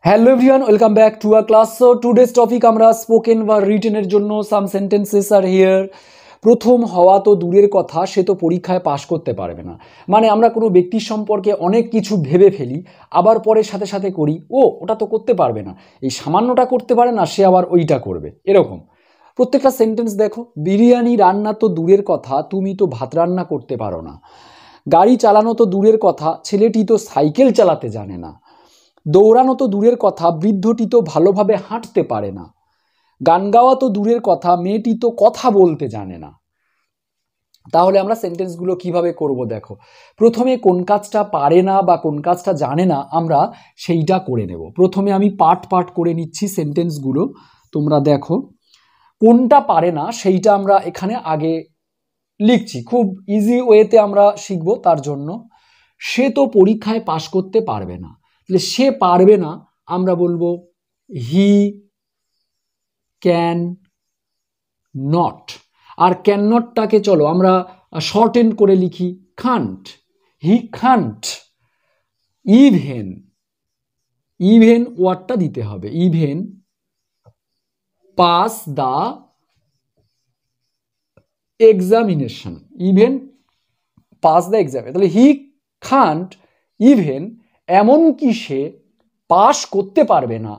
Hello everyone, welcome back to our class. So today's topic আমরা spoken বা রিটেনের জন্য সাম sentences are here. প্রথম হওয়া তো দূরের কথা, সে তো পরীক্ষায় পাশ করতে পারবে না। মানে আমরা কোনো ব্যক্তির সম্পর্কে অনেক কিছু ভেবে ফেলি, আবার পরে সাথে সাথে করি ওটা তো করতে পারবে না, এই সামান্যটা করতে পারে না, সে আবার ওইটা করবে, এরকম। প্রত্যেকটা সেন্টেন্স দেখো, বিরিয়ানি রান্না তো দূরের কথা, তুমি তো ভাত রান্না করতে পারো না। গাড়ি চালানো তো দূরের কথা, ছেলেটি তো সাইকেল চালাতে জানে না। দৌড়ানো তো দূরের কথা, বৃদ্ধটি তো ভালোভাবে হাঁটতে পারে না। গান গাওয়া তো দূরের কথা, মেয়েটি তো কথা বলতে জানে না। তাহলে আমরা সেন্টেন্সগুলো কিভাবে করব দেখো। প্রথমে কোন কাজটা পারে না বা কোন কাজটা জানে না আমরা সেইটা করে নেব। প্রথমে আমি পার্ট পার্ট করে নিচ্ছি সেন্টেন্সগুলো, তোমরা দেখো। কোনটা পারে না সেইটা আমরা এখানে আগে লিখছি, খুব ইজি ওয়েতে আমরা শিখবো। তার জন্য সে তো পরীক্ষায় পাশ করতে পারবে না, তাহলে সে পারবে না আমরা বলবো হি ক্যান নট। আর ক্যান নটটাকে চলো আমরা শর্ট এন্ড করে লিখি can't. He can't even, even ওয়ার্ডটা দিতে হবে, even pass the examination, even pass the exam. তাহলে হি খান্ট ইভেন, এমনকি সে পাস করতে পারবে না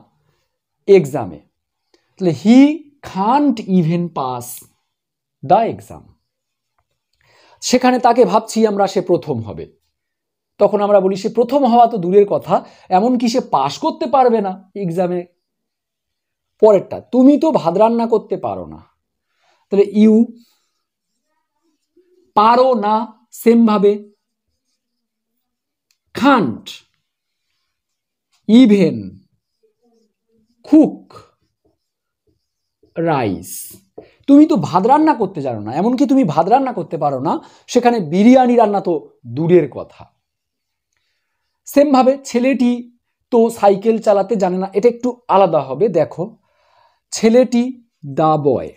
এক্সামে। তাহলে he can't even pass the exam. সেখানে তাকে ভাবছি আমরা সে প্রথম হবে, তখন আমরা বলি সে প্রথম হওয়া তো দূরের কথা, এমনকি সে পাস করতে পারবে না এক্সামে। পরেরটা, তুমি তো ভাত রান্না করতে পারো না। তাহলে ইউ পারো না, সেম ভাবে খান্ট ইভেন কুক রাইস। তুমি তো ভাত রান্না করতে জানো না, এমনকি তুমি ভাত রান্না করতে পারো না, সেখানে বিরিয়ানি রান্না তো দূরের কথা। সেম ভাবে ছেলেটি তো সাইকেল চালাতে জানে না, এটা একটু আলাদা হবে। দেখো, ছেলেটি দা বয়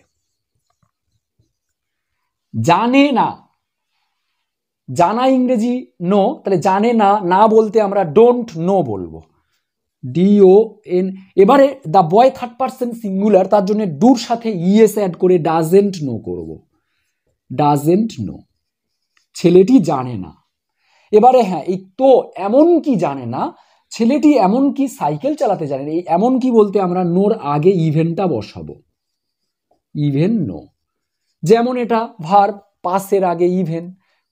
জানে না, জানা ইংরেজি নো, তাহলে জানে না, না বলতে আমরা ডোন্ট নো বলবো, ডিও এন। এবারে দা বয় থার্ড পারসন সিঙ্গুলার, তার জন্য ডুর সাথে ইএস অ্যাড করে ডাজেন্ট নো করব, ডাজেন্ট নো। ছেলেটি জানে না। এবারে হ্যাঁ, এই তো এমন কি জানে না, ছেলেটি এমন কি সাইকেল চালাতে জানে না, এই এমন কি বলতে আমরা নোর আগে ইভেনটা বসাবো, ইভেন নো। যেমন এটা ভার্ব, পাসের আগে ইভেন,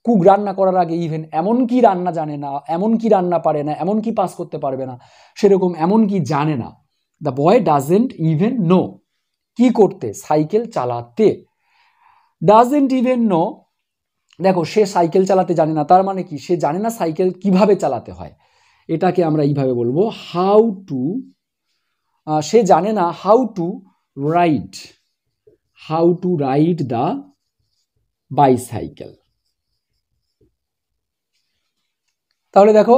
কুক রান্না করার আগে ইভেন, এমন কি রান্না জানে না, এমন কি রান্না পারে না, এমন কি পাস করতে পারবে না, সেরকম এমন কি জানে না। The boy doesn't even no, কি করতে, সাইকেল চালাতে। ডাজেন্ট ইভেন নো, দেখো সে সাইকেল চালাতে জানে না, তার মানে কি সে জানে না সাইকেল কিভাবে চালাতে হয়। এটাকে আমরা এইভাবে বলবো হাউ টু, সে জানে না how to ride, how to ride the bicycle. তাহলে দেখো,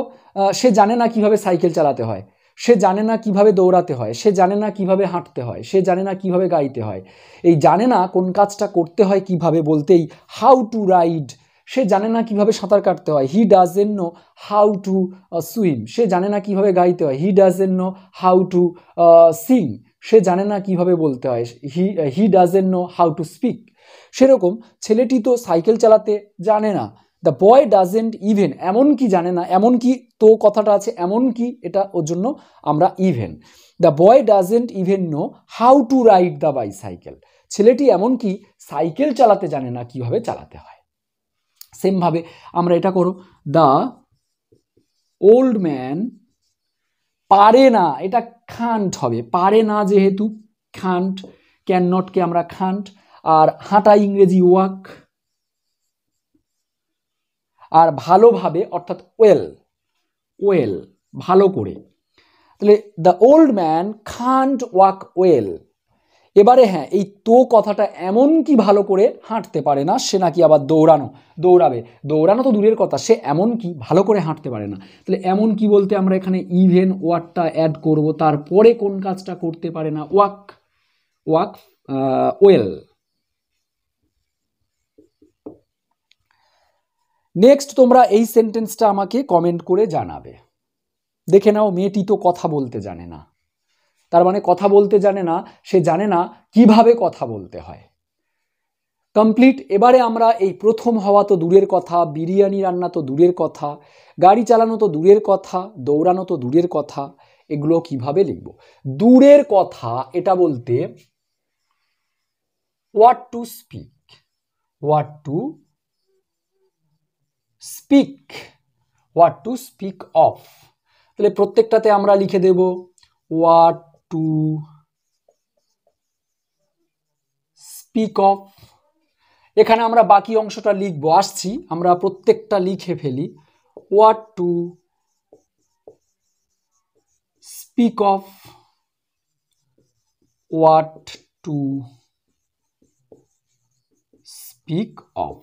সে জানে না কিভাবে সাইকেল চালাতে হয়, সে জানে না কিভাবে দৌড়াতে হয়, সে জানে না কিভাবে হাঁটতে হয়, সে জানে না কিভাবে গাইতে হয়। এই জানে না কোন কাজটা করতে হয় কিভাবে বলতেই হাউ টু রাইড, সে জানে না কিভাবে সাঁতার কাটতে হয়, he doesn't know how to swim, সে জানে না কিভাবে গাইতে হয়, he doesn't know how to sing, সে জানে না কিভাবে বলতে হয়, he doesn't know how to speak. সেরকম ছেলেটি তো সাইকেল চালাতে জানে না, দ্য বয় ডাজেন্ট ইভেন, এমন কি জানে না, এমন কি তো কথাটা আছে এমন কি, এটা ওর জন্য আমরা even. The boy doesn't even know how to ride the bicycle, ছেলেটি এমন কি সাইকেল চালাতে জানে না কিভাবে চালাতে হয়। সেম ভাবে আমরা এটা করো, দ্য ওল্ড ম্যান পারে না, এটা খান্ট হবে, পারে না যেহেতু খান্ট, ক্যান নটকে আমরা খান্ট, আর হাঁটা ইংরেজি ওয়াক, আর ভালোভাবে অর্থাৎ ওয়েল, ওয়েল ভালো করে। তাহলে the old man can't walk well. এবারে হ্যাঁ, এই তো কথাটা এমন কি ভালো করে হাঁটতে পারে না, সে নাকি আবার দৌড়াবে, দৌড়ানো তো দূরের কথা, সে এমন কি ভালো করে হাঁটতে পারে না। তাহলে এমন কি বলতে আমরা এখানে ইভেন ওয়ার্ডটা অ্যাড করব, তারপরে কোন কাজটা করতে পারে না, ওয়াক, ওয়াক ওয়েল। নেক্সট তোমরা এই সেন্টেন্সটা আমাকে কমেন্ট করে জানাবে। দেখে নাও, মেয়েটি তো কথা বলতে জানে না, তার মানে কথা বলতে জানে না, সে জানে না কিভাবে কথা বলতে হয়। কমপ্লিট। এবারে আমরা এই প্রথম হওয়া তো দূরের কথা, বিরিয়ানি রান্না তো দূরের কথা, গাড়ি চালানো তো দূরের কথা, দৌড়ানো তো দূরের কথা, এগুলো কিভাবে লিখব? দূরের কথা এটা বলতে what to speak, what to speak, what to speak of. তাহলে প্রত্যেকটাতে আমরা লিখে দেব হোয়াট টু স্পিক অফ। এখানে আমরা বাকি অংশটা লিখবো, আসছি, আমরা প্রত্যেকটা লিখে ফেলি। What to speak of, what to speak of.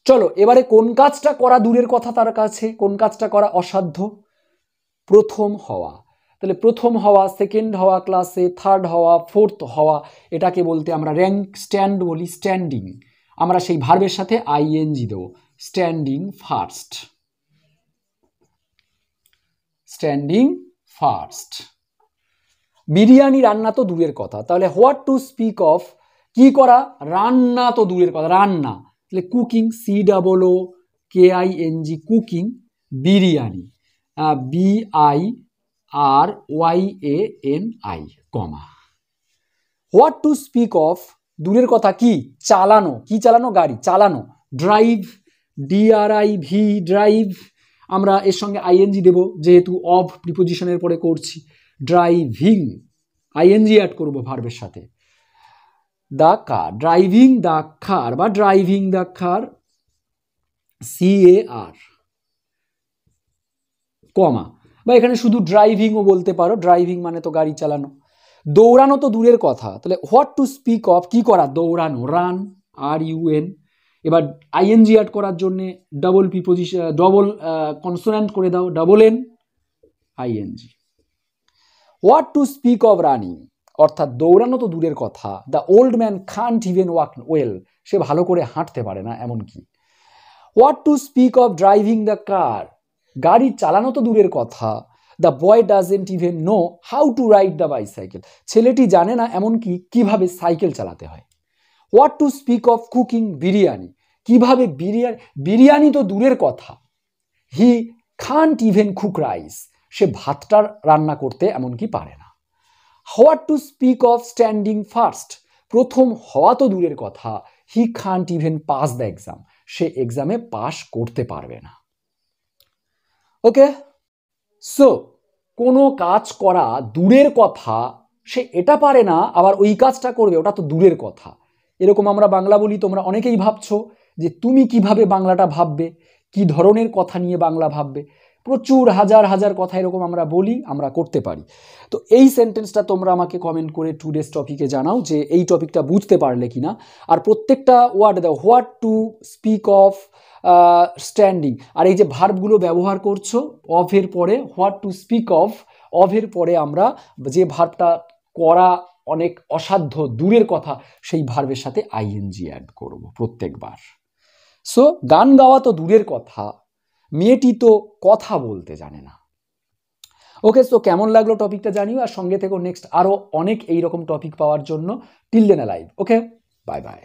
চলো এবারে কোন কাজটা করা দূরের কথা তার কাছে, কোন কাজটা করা অসাধ্য? প্রথম হওয়া। তাহলে প্রথম হওয়া, সেকেন্ড হওয়া ক্লাসে, থার্ড হওয়া, ফোর্থ হওয়া, এটাকে বলতে আমরা র্যাঙ্ক স্ট্যান্ড বলি, স্ট্যান্ডিং। আমরা সেই ভার্বের সাথে আইএনজি দেবো, standing first, standing first. Biryani রান্না তো দূরের কথা, তাহলে হোয়াট টু স্পিক অফ কি করা? রান্না তো দূরের কথা, রান্না। তাহলে cooking, COOKING, cooking, biryani, BIRYANI, comma. What to speak of দূরের কথা কি? চালানো। কি চালানো? গাড়ি চালানো, ড্রাইভ, DRIV, ড্রাইভ। আমরা এর সঙ্গে আইএনজি দেব, যেহেতু অফ প্রিপোজিশনের পরে করছি। ড্রাইভিং, আইএনজি অ্যাড করব ভার্বের সাথে। দ্য কার, ড্রাইভিং দ্য কার বা ড্রাইভিং দ্য কার, CAR, কমা। বা এখানে শুধু ড্রাইভিংও বলতে পারো, ড্রাইভিং মানে তো গাড়ি চালানো। দৌড়ানো তো দূরের কথা, তাহলে হোয়াট টু স্পিক অফ কি করা? দৌড়ানো, রান, RUN। এবার আইএনজি অ্যাড করার জন্য ডবল প্রিপোজিশন, ডবল কনসোনেন্ট করে দাও, DN, ING। What to speak of running, অর্থাৎ দৌড়ানো তো দূরের কথা, the old man can't even walk well, সে ভালো করে হাঁটতে পারে না এমনকি। What to speak of driving the car, গাড়ি চালানো তো দূরের কথা, the boy doesn't even know how to ride the bicycle, ছেলেটি জানে না এমনকি কিভাবে সাইকেল চালাতে হয়। What to speak of cooking biryani, কিভাবে বিরিয়ানি, বিরিয়ানি তো দূরের কথা, he can't even cook rice, সে ভাতটা রান্না করতে এমনকি পারে না। What to speak of standing first, প্রথম হওয়া তো দূরের কথা, he can't even pass the exam, সে এক্সামে পাস করতে পারবে না। ওকে, সো কোনো কাজ করা দূরের কথা, সে এটা পারে না আবার ওই কাজটা করবে, ওটা তো দূরের কথা। এরকম আমরা বাংলা বলি, তোমরা অনেকেই ভাবছো যে তুমি কিভাবে বাংলাটা ভাববে, কি ধরনের কথা নিয়ে বাংলা ভাববে। প্রচুর হাজার হাজার কথা এরকম আমরা বলি, আমরা করতে পারি। তো এই সেন্টেন্সটা তোমরা আমাকে কমেন্ট করে টুডেস টপিকে জানাও যে এই টপিকটা বুঝতে পারলে কিনা। আর প্রত্যেকটা ওয়ার্ড দাও, what to speak of, standing. আর এই যে ভার্বগুলো ব্যবহার করছো অফের পরে, হোয়াট টু স্পিক অফ, অফের পরে আমরা যে ভার্বটা করা অনেক অসাধ্য, দূরের কথা, সেই ভার্বের সাথে আইএনজি অ্যাড করব প্রত্যেকবার। সো গান গাওয়া তো দূরের কথা, মেয়েটি তো কথা বলতে জানে না। ওকে, সো কেমন লাগলো টপিকটা জানিও, আর সঙ্গে থেকো নেক্সট আরো অনেক এইরকম টপিক পাওয়ার জন্য। Till then alive. Okay, bye by.